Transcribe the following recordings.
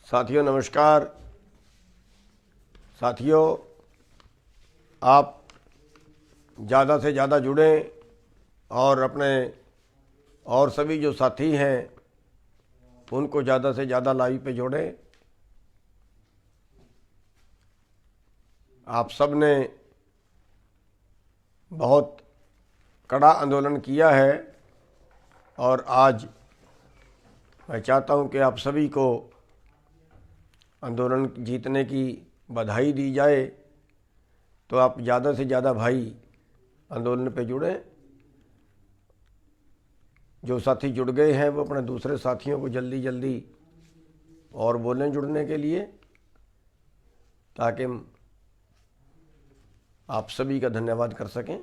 साथियों नमस्कार। साथियों, आप ज़्यादा से ज़्यादा जुड़ें और अपने और सभी जो साथी हैं उनको ज़्यादा से ज़्यादा लाइव पे जोड़ें। आप सब ने बहुत कड़ा आंदोलन किया है और आज मैं चाहता हूं कि आप सभी को आंदोलन जीतने की बधाई दी जाए। तो आप ज़्यादा से ज़्यादा भाई आंदोलन पे जुड़ें। जो साथी जुड़ गए हैं वो अपने दूसरे साथियों को जल्दी जल्दी और बोलें जुड़ने के लिए, ताकि आप सभी का धन्यवाद कर सकें।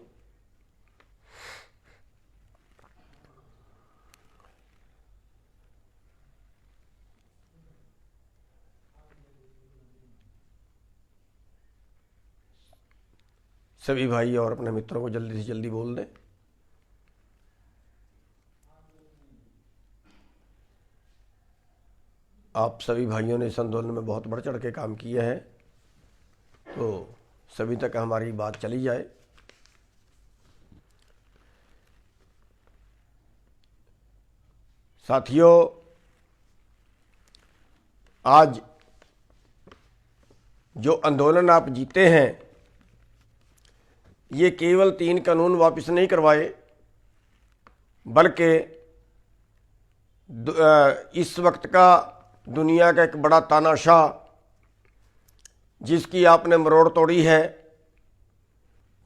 सभी भाई और अपने मित्रों को जल्दी से जल्दी बोल दें। आप सभी भाइयों ने इस आंदोलन में बहुत बढ़ चढ़ के काम किया है, तो सभी तक हमारी बात चली जाए। साथियों, आज जो आंदोलन आप जीते हैं, ये केवल 3 कानून वापस नहीं करवाए, बल्कि इस वक्त का दुनिया का एक बड़ा तानाशाह जिसकी आपने मरोड़ तोड़ी है,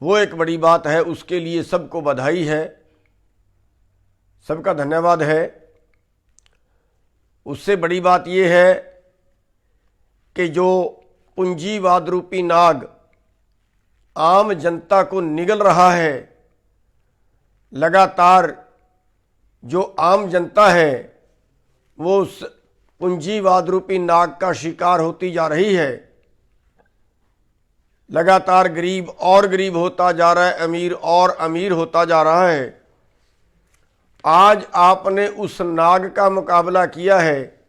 वो एक बड़ी बात है। उसके लिए सबको बधाई है, सबका धन्यवाद है। उससे बड़ी बात ये है कि जो पूंजीवाद रूपी नाग आम जनता को निगल रहा है, लगातार जो आम जनता है वो उस पूंजीवाद रूपी नाग का शिकार होती जा रही है। लगातार गरीब और गरीब होता जा रहा है, अमीर और अमीर होता जा रहा है। आज आपने उस नाग का मुकाबला किया है,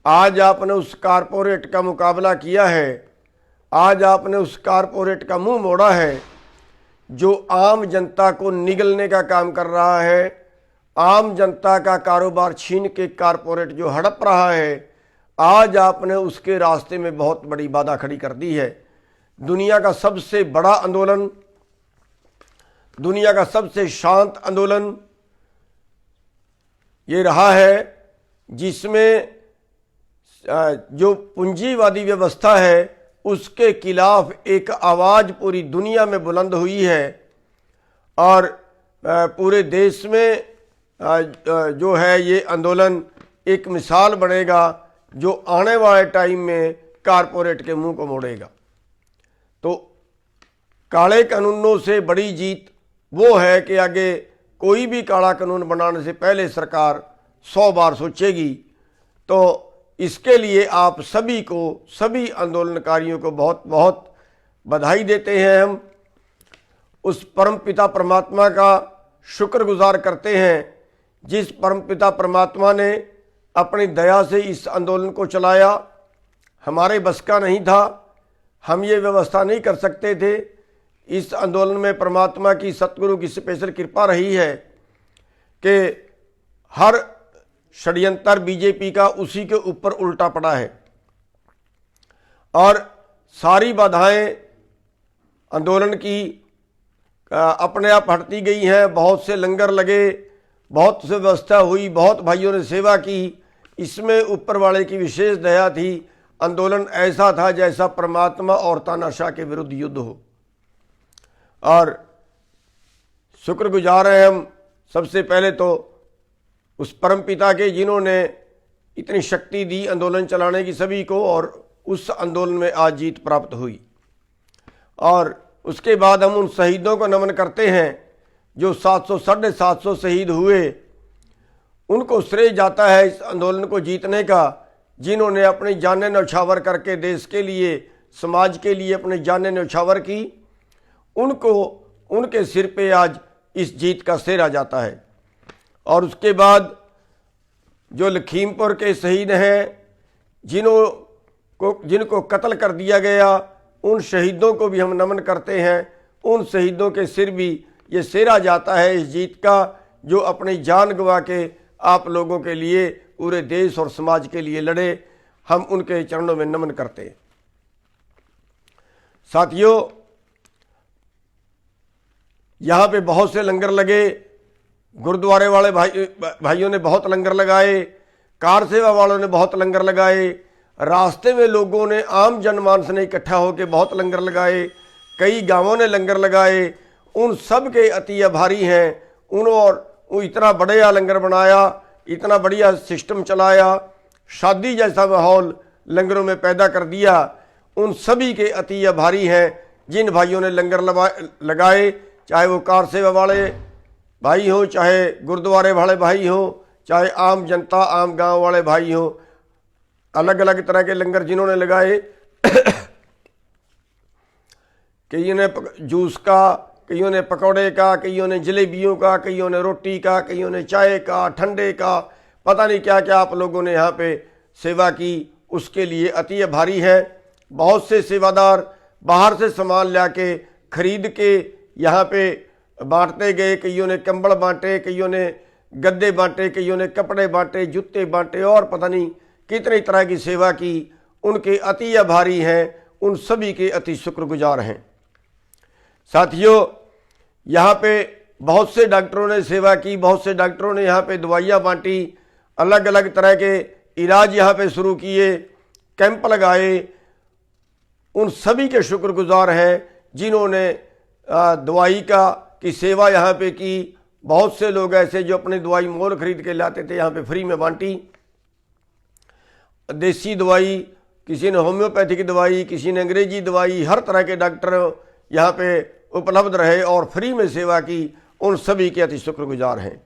आज आपने उस कारपोरेट का मुकाबला किया है, आज आपने उस कारपोरेट का मुंह मोड़ा है जो आम जनता को निगलने का काम कर रहा है। आम जनता का कारोबार छीन के कारपोरेट जो हड़प रहा है, आज आपने उसके रास्ते में बहुत बड़ी बाधा खड़ी कर दी है। दुनिया का सबसे बड़ा आंदोलन, दुनिया का सबसे शांत आंदोलन ये रहा है, जिसमें जो पूंजीवादी व्यवस्था है उसके खिलाफ एक आवाज़ पूरी दुनिया में बुलंद हुई है। और पूरे देश में जो है ये आंदोलन एक मिसाल बनेगा जो आने वाले टाइम में कारपोरेट के मुंह को मोड़ेगा। तो काले कानूनों से बड़ी जीत वो है कि आगे कोई भी काला कानून बनाने से पहले सरकार 100 बार सोचेगी। तो इसके लिए आप सभी को, सभी आंदोलनकारियों को बहुत बहुत बधाई देते हैं। हम उस परमपिता परमात्मा का शुक्रगुजार करते हैं जिस परमपिता परमात्मा ने अपनी दया से इस आंदोलन को चलाया। हमारे बस का नहीं था, हम ये व्यवस्था नहीं कर सकते थे। इस आंदोलन में परमात्मा की, सतगुरु की स्पेशल कृपा रही है कि हर षड्यंत्र बीजेपी का उसी के ऊपर उल्टा पड़ा है और सारी बाधाएं आंदोलन की अपने आप हटती गई हैं। बहुत से लंगर लगे, बहुत से व्यवस्था हुई, बहुत भाइयों ने सेवा की। इसमें ऊपर वाले की विशेष दया थी। आंदोलन ऐसा था जैसा परमात्मा और तानाशाह के विरुद्ध युद्ध हो। और शुक्रगुजार हैं हम सबसे पहले तो उस परमपिता के जिन्होंने इतनी शक्ति दी आंदोलन चलाने की सभी को, और उस आंदोलन में आज जीत प्राप्त हुई। और उसके बाद हम उन शहीदों को नमन करते हैं जो 700-750 शहीद हुए। उनको श्रेय जाता है इस आंदोलन को जीतने का, जिन्होंने अपनी जानें न्यौछावर करके देश के लिए, समाज के लिए अपनी जानें न्यौछावर की। उनको, उनके सिर पे आज इस जीत का सेहरा जाता है। और उसके बाद जो लखीमपुर के शहीद हैं, जिनको कत्ल कर दिया गया, उन शहीदों को भी हम नमन करते हैं। उन शहीदों के सिर भी ये सेरा जाता है इस जीत का, जो अपनी जान गंवा के आप लोगों के लिए, पूरे देश और समाज के लिए लड़े। हम उनके चरणों में नमन करते हैं। साथियों, यहाँ पे बहुत से लंगर लगे। गुरुद्वारे वाले भाइयों ने बहुत लंगर लगाए, कार सेवा वालों ने बहुत लंगर लगाए, रास्ते में लोगों ने, आम जनमानस ने इकट्ठा होकर बहुत लंगर लगाए, कई गांवों ने लंगर लगाए। उन सब के अति आभारी हैं। उन्होंने इतना बढ़िया लंगर बनाया, इतना बढ़िया सिस्टम चलाया, शादी जैसा माहौल लंगरों में पैदा कर दिया। उन सभी के अति आभारी हैं जिन भाइयों ने लंगर लगाए, चाहे वो कार सेवा वाले भाई हों, चाहे गुरुद्वारे वाले भाई हों, चाहे आम जनता, आम गांव वाले भाई हों। अलग अलग तरह के लंगर जिन्होंने लगाए, कईयों ने जूस का, कईयों ने पकौड़े का, कईयों ने जलेबियों का, कईयों ने रोटी का, कईयों ने चाय का, ठंडे का, पता नहीं क्या क्या आप लोगों ने यहाँ पे सेवा की। उसके लिए अति आभारी है। बहुत से सेवादार बाहर से सामान ला के खरीद के यहाँ पे बांटते गए। कईयों ने कंबल बांटे, कईयों ने गद्दे बांटे, कईयों ने कपड़े बांटे, जूते बांटे और पता नहीं कितनी तरह की सेवा की। उनके अति आभारी हैं। उन सभी के अति शुक्रगुजार हैं। साथियों, यहाँ पे बहुत से डॉक्टरों ने सेवा की, बहुत से डॉक्टरों ने यहाँ पे दवाइयाँ बांटी, अलग अलग तरह के इलाज यहाँ पे शुरू किए, कैंप लगाए। उन सभी के शुक्रगुजार हैं जिन्होंने दवाई की सेवा यहाँ पे की। बहुत से लोग ऐसे जो अपनी दवाई मोल खरीद के लाते थे, यहाँ पे फ्री में बांटी। देसी दवाई, किसी ने होम्योपैथिक दवाई, किसी ने अंग्रेजी दवाई, हर तरह के डॉक्टर यहाँ पे उपलब्ध रहे और फ्री में सेवा की। उन सभी के अति शुक्रगुजार हैं।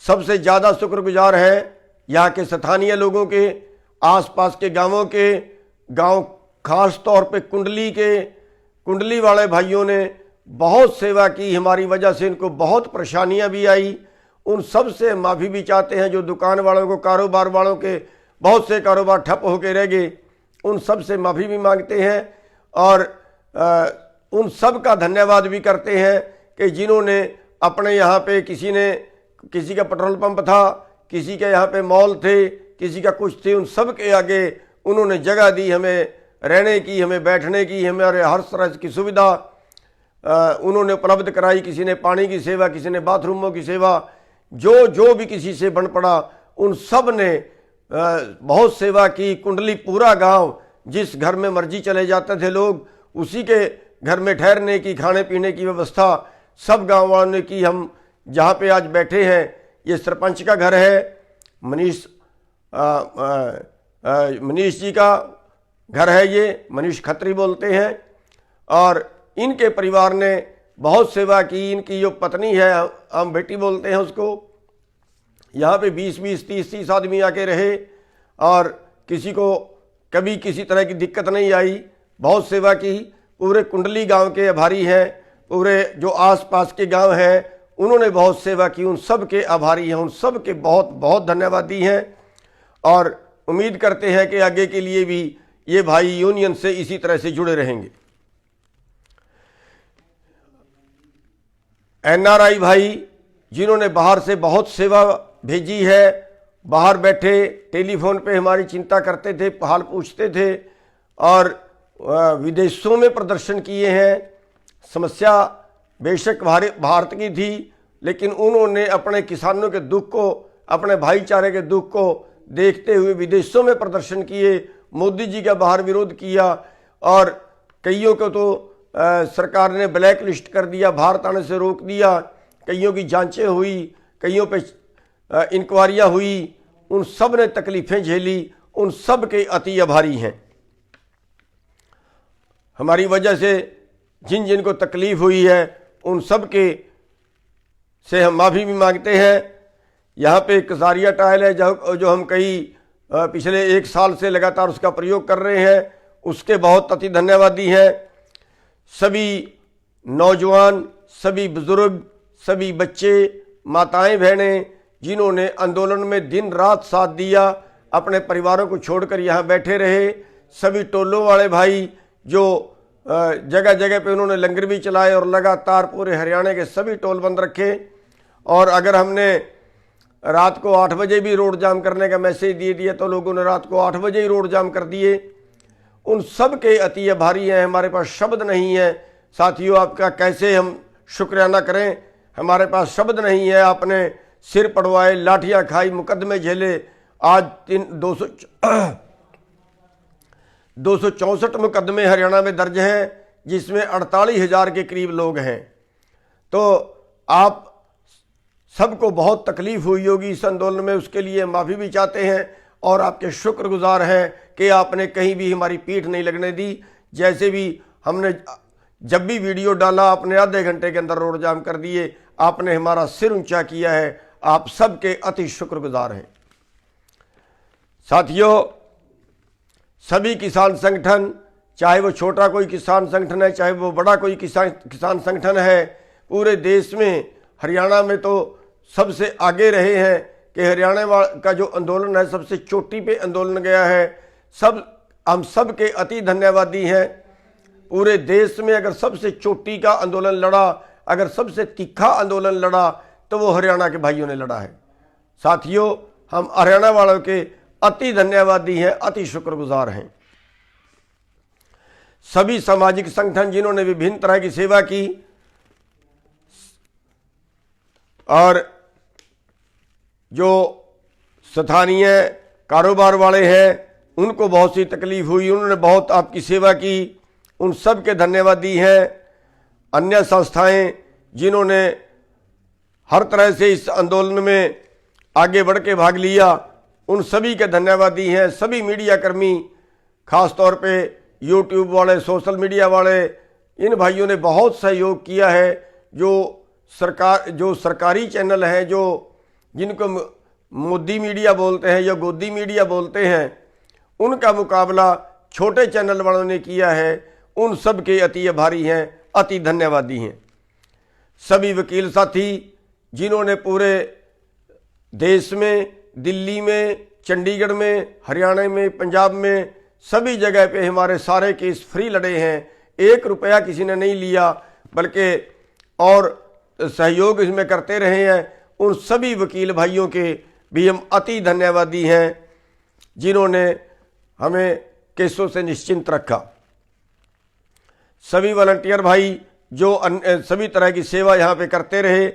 सबसे ज़्यादा शुक्रगुजार हैं यहाँ के स्थानीय लोगों के, आसपास के गांवों के, गांव खास तौर पे कुंडली वाले भाइयों ने बहुत सेवा की। हमारी वजह से इनको बहुत परेशानियां भी आई। उन सब से माफ़ी भी चाहते हैं। जो दुकान वालों को, कारोबार वालों के बहुत से कारोबार ठप होकर रह गए, उन सब से माफ़ी भी मांगते हैं और उन सब का धन्यवाद भी करते हैं कि जिन्होंने अपने यहाँ पे, किसी का पेट्रोल पंप था, किसी के यहाँ पे मॉल थे, किसी का कुछ थे, उन सब के आगे उन्होंने जगह दी, हमें रहने की, हमें बैठने की, हमारे हर तरह की सुविधा उन्होंने उपलब्ध कराई। किसी ने पानी की सेवा, किसी ने बाथरूमों की सेवा, जो भी किसी से बन पड़ा, उन सब ने बहुत सेवा की। कुंडली पूरा गांव, जिस घर में मर्जी चले जाते थे लोग, उसी के घर में ठहरने की, खाने पीने की व्यवस्था सब गांव वालों ने की। हम जहाँ पे आज बैठे हैं, ये सरपंच का घर है, मनीष जी का घर है, ये मनीष खत्री बोलते हैं। और इनके परिवार ने बहुत सेवा की। इनकी जो पत्नी है, हम बेटी बोलते हैं उसको, यहाँ पे 20-20, 30-30 आदमी आके रहे और किसी को कभी किसी तरह की दिक्कत नहीं आई। बहुत सेवा की। पूरे कुंडली गांव के आभारी हैं। पूरे जो आसपास के गांव हैं, उन्होंने बहुत सेवा की। उन सब के आभारी हैं। उन सब के बहुत बहुत धन्यवादी हैं और उम्मीद करते हैं कि आगे के लिए भी ये भाई यूनियन से इसी तरह से जुड़े रहेंगे। NRI भाई जिन्होंने बाहर से बहुत सेवा भेजी है, बाहर बैठे टेलीफोन पे हमारी चिंता करते थे, हाल पूछते थे और विदेशों में प्रदर्शन किए हैं। समस्या बेशक भारत की थी, लेकिन उन्होंने अपने किसानों के दुख को, अपने भाईचारे के दुख को देखते हुए विदेशों में प्रदर्शन किए। मोदी जी का बाहर विरोध किया और कईयों को तो सरकार ने ब्लैक लिस्ट कर दिया, भारत आने से रोक दिया। कईयों की जांचें हुई, कईयों पे इंक्वायरियाँ हुई। उन सब ने तकलीफ़ें झेली। उन सब के अति आभारी हैं। हमारी वजह से जिन जिन को तकलीफ़ हुई है, उन सब के से हम माफ़ी भी मांगते हैं। यहाँ पे कसारिया टाइल है जो हम पिछले 1 साल से लगातार उसका प्रयोग कर रहे हैं, उसके बहुत अति धन्यवादी हैं। सभी नौजवान, सभी बुजुर्ग, सभी बच्चे, माताएं, बहनें जिन्होंने आंदोलन में दिन रात साथ दिया, अपने परिवारों को छोड़कर यहाँ बैठे रहे। सभी टोलों वाले भाई जो जगह जगह पे उन्होंने लंगर भी चलाए और लगातार पूरे हरियाणा के सभी टोल बंद रखे। और अगर हमने रात को 8 बजे भी रोड जाम करने का मैसेज दे दिया तो लोगों ने रात को 8 बजे ही रोड जाम कर दिए। उन सब के अति आभारी हैं, हमारे पास शब्द नहीं है। साथियों, आपका कैसे हम शुक्राना करें, हमारे पास शब्द नहीं है। आपने सिर पड़वाए, लाठियां खाई, मुकदमे झेले। आज 264 मुकदमे हरियाणा में दर्ज हैं, जिसमें 48,000 के करीब लोग हैं। तो आप सबको बहुत तकलीफ हुई होगी इस आंदोलन में, उसके लिए माफ़ी भी चाहते हैं और आपके शुक्रगुजार हैं कि आपने कहीं भी हमारी पीठ नहीं लगने दी। जैसे भी हमने जब भी वीडियो डाला आपने आधे घंटे के अंदर रोड जाम कर दिए। आपने हमारा सिर ऊंचा किया है, आप सबके अति शुक्रगुजार हैं। साथियों, सभी किसान संगठन, चाहे वो छोटा कोई किसान संगठन है, चाहे वो बड़ा कोई किसान संगठन है, पूरे देश में हरियाणा में तो सबसे आगे रहे हैं कि हरियाणा का जो आंदोलन है सबसे चोटी पे आंदोलन गया है। हम सब के अति धन्यवादी हैं। पूरे देश में अगर सबसे चोटी का आंदोलन लड़ा, अगर सबसे तीखा आंदोलन लड़ा, तो वो हरियाणा के भाइयों ने लड़ा है। साथियों, हम हरियाणा वालों के अति धन्यवादी हैं, अति शुक्रगुजार हैं। सभी सामाजिक संगठन जिन्होंने विभिन्न तरह की सेवा की और जो स्थानीय कारोबार वाले हैं उनको बहुत सी तकलीफ हुई, उन्होंने बहुत आपकी सेवा की, उन सब के धन्यवादी हैं। अन्य संस्थाएं जिन्होंने हर तरह से इस आंदोलन में आगे बढ़ के भाग लिया, उन सभी के धन्यवादी हैं। सभी मीडिया कर्मी, खास तौर पे यूट्यूब वाले, सोशल मीडिया वाले, इन भाइयों ने बहुत सहयोग किया है। जो सरकारी चैनल हैं, जिनको मोदी मीडिया बोलते हैं या गोदी मीडिया बोलते हैं, उनका मुकाबला छोटे चैनल वालों ने किया है। उन सब के अति आभारी हैं, अति धन्यवादी हैं। सभी वकील साथी जिन्होंने पूरे देश में, दिल्ली में, चंडीगढ़ में, हरियाणा में, पंजाब में, सभी जगह पे हमारे सारे केस फ्री लड़े हैं। 1 रुपया किसी ने नहीं लिया, बल्कि और सहयोग इसमें करते रहे हैं। उन सभी वकील भाइयों के भी हम अति धन्यवादी हैं, जिन्होंने हमें केसों से निश्चिंत रखा। सभी वॉलंटियर भाई जो सभी तरह की सेवा यहाँ पे करते रहे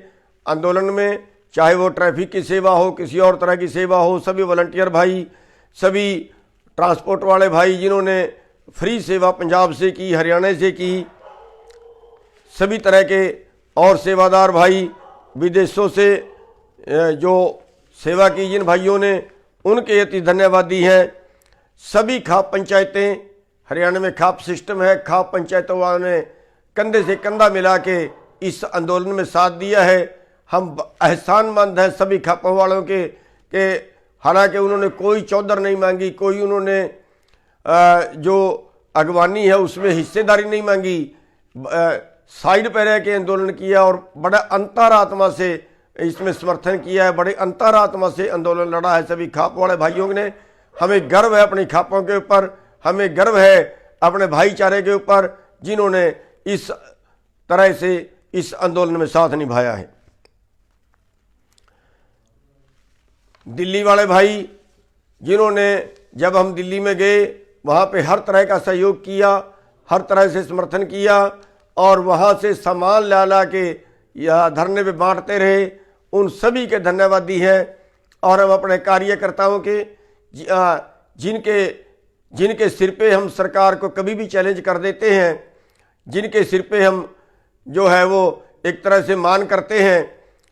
आंदोलन में, चाहे वो ट्रैफिक की सेवा हो, किसी और तरह की सेवा हो, सभी वॉलंटियर भाई, सभी ट्रांसपोर्ट वाले भाई जिन्होंने फ्री सेवा पंजाब से की, हरियाणा से की, सभी तरह के और सेवादार भाई विदेशों से जो सेवा की जिन भाइयों ने, उनके अति धन्यवादी हैं। सभी खाप पंचायतें, हरियाणा में खाप सिस्टम है, खाप पंचायतों वालों ने कंधे से कंधा मिला के इस आंदोलन में साथ दिया है। हम एहसानमंद हैं सभी खापों वालों के हालांकि उन्होंने कोई चौधर नहीं मांगी, कोई उन्होंने जो अगवानी है उसमें हिस्सेदारी नहीं मांगी, साइड पर रह के आंदोलन किया और बड़ा अंतरात्मा से इसमें समर्थन किया है, बड़े अंतरात्मा से आंदोलन लड़ा है सभी खाप वाले भाइयों ने। हमें गर्व है अपनी खापों के ऊपर, हमें गर्व है अपने भाईचारे के ऊपर, जिन्होंने इस तरह से इस आंदोलन में साथ निभाया है। दिल्ली वाले भाई जिन्होंने, जब हम दिल्ली में गए वहाँ पे हर तरह का सहयोग किया, हर तरह से समर्थन किया और वहाँ से सामान ला के या धरने पे बांटते रहे, उन सभी के धन्यवादी हैं। और हम अपने कार्यकर्ताओं के जिनके सिर पे हम सरकार को कभी भी चैलेंज कर देते हैं, जिनके सिर पे हम जो है वो एक तरह से मान करते हैं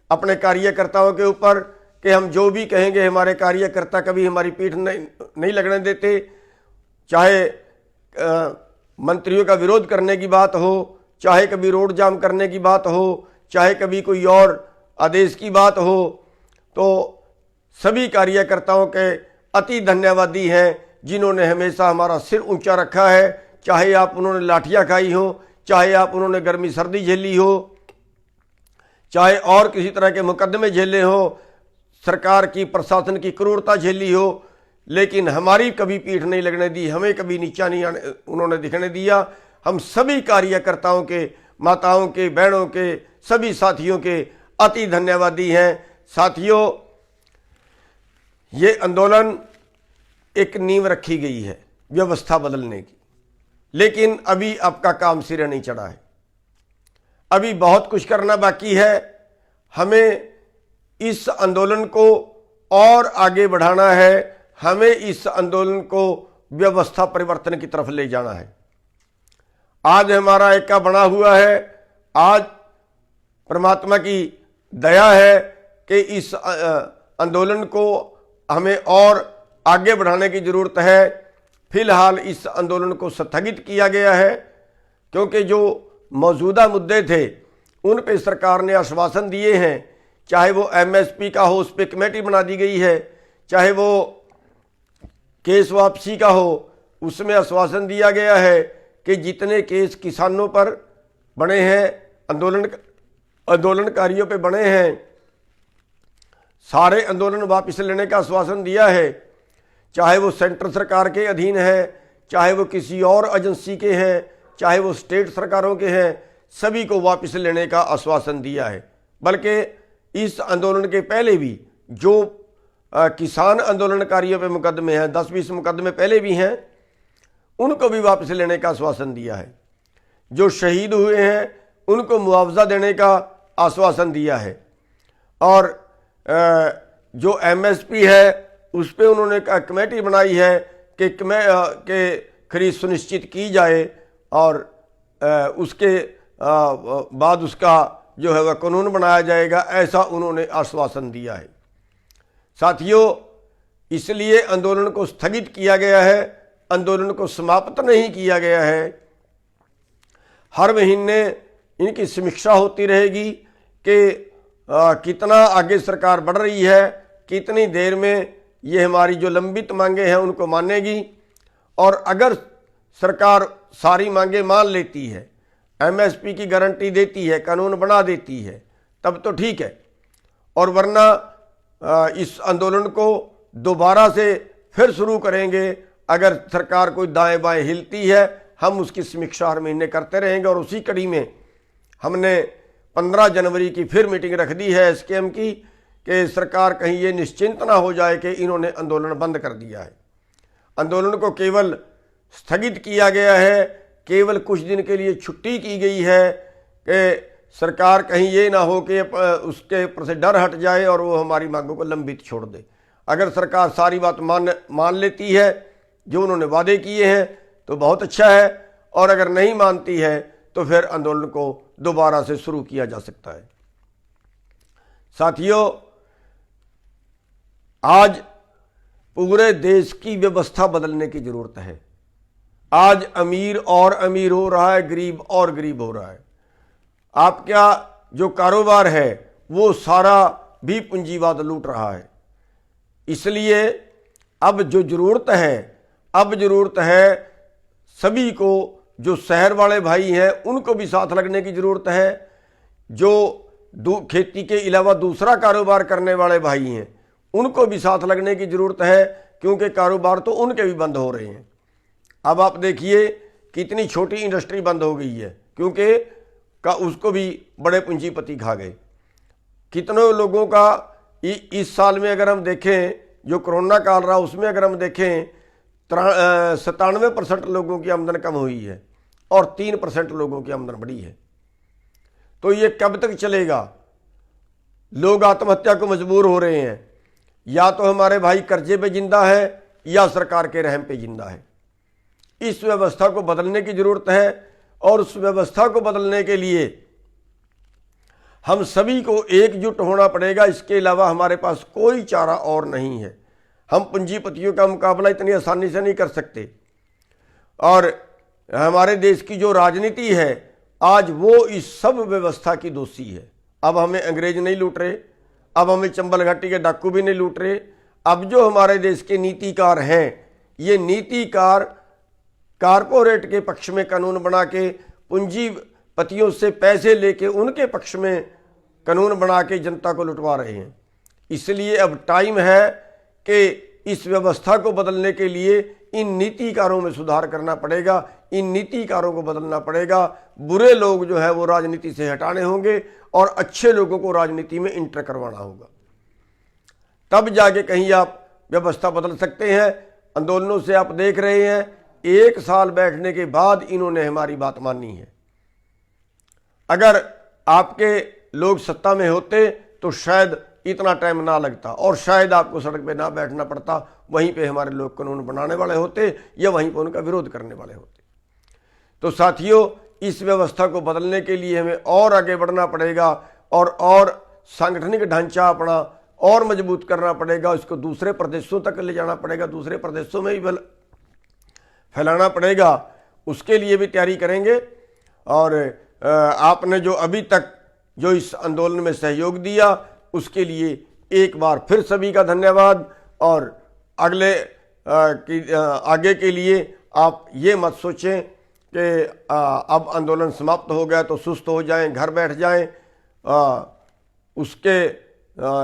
अपने कार्यकर्ताओं के ऊपर कि हम जो भी कहेंगे हमारे कार्यकर्ता कभी हमारी पीठ नहीं लगने देते। चाहे मंत्रियों का विरोध करने की बात हो, चाहे कभी रोड जाम करने की बात हो, चाहे कभी कोई और आदेश की बात हो, तो सभी कार्यकर्ताओं के अति धन्यवादी हैं जिन्होंने हमेशा हमारा सिर ऊंचा रखा है। चाहे आप उन्होंने लाठियां खाई हो, चाहे आप उन्होंने गर्मी सर्दी झेली हो, चाहे और किसी तरह के मुकदमे झेले हो, सरकार की प्रशासन की क्रूरता झेली हो, लेकिन हमारी कभी पीठ नहीं लगने दी, हमें कभी नीचा नहीं उन्होंने दिखने दिया। हम सभी कार्यकर्ताओं के, माताओं के, बहनों के, सभी साथियों के अति धन्यवादी हैं। साथियों, ये आंदोलन एक नींव रखी गई है व्यवस्था बदलने की, लेकिन अभी आपका काम सिरे नहीं चढ़ा है। अभी बहुत कुछ करना बाकी है। हमें इस आंदोलन को और आगे बढ़ाना है, हमें इस आंदोलन को व्यवस्था परिवर्तन की तरफ ले जाना है। आज हमारा एका बना हुआ है। आज परमात्मा की दया है कि इस आंदोलन को हमें और आगे बढ़ाने की जरूरत है। फिलहाल इस आंदोलन को स्थगित किया गया है, क्योंकि जो मौजूदा मुद्दे थे उन पे सरकार ने आश्वासन दिए हैं। चाहे वो एमएसपी का हो, उस पर कमेटी बना दी गई है, चाहे वो केस वापसी का हो, उसमें आश्वासन दिया गया है कि जितने केस किसानों पर बने हैं, आंदोलनकारियों पे बने हैं, सारे आंदोलन वापस लेने का आश्वासन दिया है। चाहे वो सेंट्रल सरकार के अधीन है, चाहे वो किसी और एजेंसी के हैं, चाहे वो स्टेट सरकारों के हैं, सभी को वापस लेने का आश्वासन दिया है। बल्कि इस आंदोलन के पहले भी जो किसान आंदोलनकारियों पे मुकदमे हैं, 10-20 मुकदमे पहले भी हैं, उनको भी वापस लेने का आश्वासन दिया है। जो शहीद हुए हैं उनको मुआवजा देने का आश्वासन दिया है। और जो एमएसपी है उस पर उन्होंने कमेटी बनाई है कि खरीद सुनिश्चित की जाए और उसके बाद उसका जो है वह कानून बनाया जाएगा, ऐसा उन्होंने आश्वासन दिया है। साथियों, इसलिए आंदोलन को स्थगित किया गया है, आंदोलन को समाप्त नहीं किया गया है। हर महीने इनकी समीक्षा होती रहेगी कि कितना आगे सरकार बढ़ रही है, कितनी देर में ये हमारी जो लंबित मांगे हैं उनको मानेगी। और अगर सरकार सारी मांगे मान लेती है, एमएसपी की गारंटी देती है, कानून बना देती है, तब तो ठीक है। और वरना इस आंदोलन को दोबारा से फिर शुरू करेंगे। अगर सरकार कोई दाएं बाएं हिलती है, हम उसकी समीक्षा हर महीने करते रहेंगे। और उसी कड़ी में हमने 15 जनवरी की फिर मीटिंग रख दी है एसकेएम की, कि सरकार कहीं ये निश्चिंत ना हो जाए कि इन्होंने आंदोलन बंद कर दिया है। आंदोलन को केवल स्थगित किया गया है, केवल कुछ दिन के लिए छुट्टी की गई है कि सरकार कहीं ये ना हो कि उसके ऊपर से डर हट जाए और वो हमारी मांगों को लंबित छोड़ दे। अगर सरकार सारी बात मान लेती है, जो उन्होंने वादे किए हैं, तो बहुत अच्छा है। और अगर नहीं मानती है तो फिर आंदोलन को दोबारा से शुरू किया जा सकता है। साथियों, आज पूरे देश की व्यवस्था बदलने की जरूरत है। आज अमीर और अमीर हो रहा है, गरीब और गरीब हो रहा है। आपका जो कारोबार है वो सारा भी पूंजीवाद लूट रहा है। इसलिए अब जो जरूरत है सभी को, जो शहर वाले भाई हैं उनको भी साथ लगने की जरूरत है। जो खेती के अलावा दूसरा कारोबार करने वाले भाई हैं उनको भी साथ लगने की जरूरत है, क्योंकि कारोबार तो उनके भी बंद हो रहे हैं। अब आप देखिए कितनी छोटी इंडस्ट्री बंद हो गई है, क्योंकि उसको भी बड़े पूंजीपति खा गए। कितनों लोगों का इस साल में अगर हम देखें, जो कोरोना काल रहा उसमें अगर हम देखें, 97% लोगों की आमदन कम हुई है और 3% लोगों की आमदन बढ़ी है। तो ये कब तक चलेगा? लोग आत्महत्या को मजबूर हो रहे हैं। या तो हमारे भाई कर्जे पे जिंदा है या सरकार के रहम पे जिंदा है। इस व्यवस्था को बदलने की जरूरत है, और उस व्यवस्था को बदलने के लिए हम सभी को एकजुट होना पड़ेगा। इसके अलावा हमारे पास कोई चारा और नहीं है। हम पूंजीपतियों का मुकाबला इतनी आसानी से नहीं कर सकते। और हमारे देश की जो राजनीति है आज वो इस सब व्यवस्था की दोषी है। अब हमें अंग्रेज नहीं लूट रहे, अब हमें चंबल घाटी के डाकू भी नहीं लूट रहे। अब जो हमारे देश के नीतिकार हैं, ये नीतिकार कारपोरेट के पक्ष में कानून बना के, पूंजीपतियों से पैसे लेके उनके पक्ष में कानून बना के जनता को लुटवा रहे हैं। इसलिए अब टाइम है कि इस व्यवस्था को बदलने के लिए इन नीतिकारों में सुधार करना पड़ेगा, इन नीतिकारों को बदलना पड़ेगा। बुरे लोग जो है वो राजनीति से हटाने होंगे और अच्छे लोगों को राजनीति में इंटर करवाना होगा, तब जाके कहीं आप व्यवस्था बदल सकते हैं। आंदोलनों से आप देख रहे हैं 1 साल बैठने के बाद इन्होंने हमारी बात मानी है। अगर आपके लोग सत्ता में होते तो शायद इतना टाइम ना लगता और शायद आपको सड़क पे ना बैठना पड़ता, वहीं पे हमारे लोग कानून बनाने वाले होते या वहीं पे उनका विरोध करने वाले होते। तो साथियों, इस व्यवस्था को बदलने के लिए हमें और आगे बढ़ना पड़ेगा और सांगठनिक ढांचा अपना और मजबूत करना पड़ेगा। इसको दूसरे प्रदेशों तक ले जाना पड़ेगा, दूसरे प्रदेशों में भी फैलाना पड़ेगा। उसके लिए भी तैयारी करेंगे। और आपने जो अभी तक जो इस आंदोलन में सहयोग दिया उसके लिए एक बार फिर सभी का धन्यवाद। और आगे के लिए आप ये मत सोचें कि अब आंदोलन समाप्त हो गया तो सुस्त हो जाएं, घर बैठ जाएं। उसके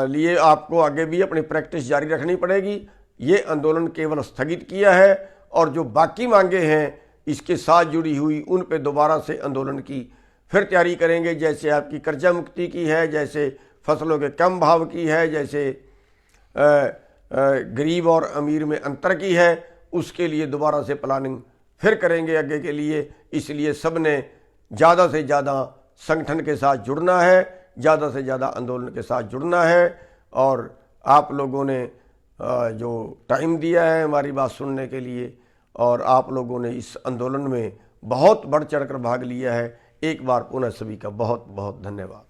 लिए आपको आगे भी अपनी प्रैक्टिस जारी रखनी पड़ेगी। ये आंदोलन केवल स्थगित किया है और जो बाकी मांगे हैं इसके साथ जुड़ी हुई उन पे दोबारा से आंदोलन की फिर तैयारी करेंगे। जैसे आपकी कर्जा मुक्ति की है, जैसे फसलों के कम भाव की है, जैसे गरीब और अमीर में अंतर की है, उसके लिए दोबारा से प्लानिंग फिर करेंगे आगे के लिए। इसलिए सब ने ज़्यादा से ज़्यादा संगठन के साथ जुड़ना है, ज़्यादा से ज़्यादा आंदोलन के साथ जुड़ना है। और आप लोगों ने जो टाइम दिया है हमारी बात सुनने के लिए और आप लोगों ने इस आंदोलन में बहुत बढ़ चढ़कर भाग लिया है, एक बार पुनः सभी का बहुत बहुत धन्यवाद।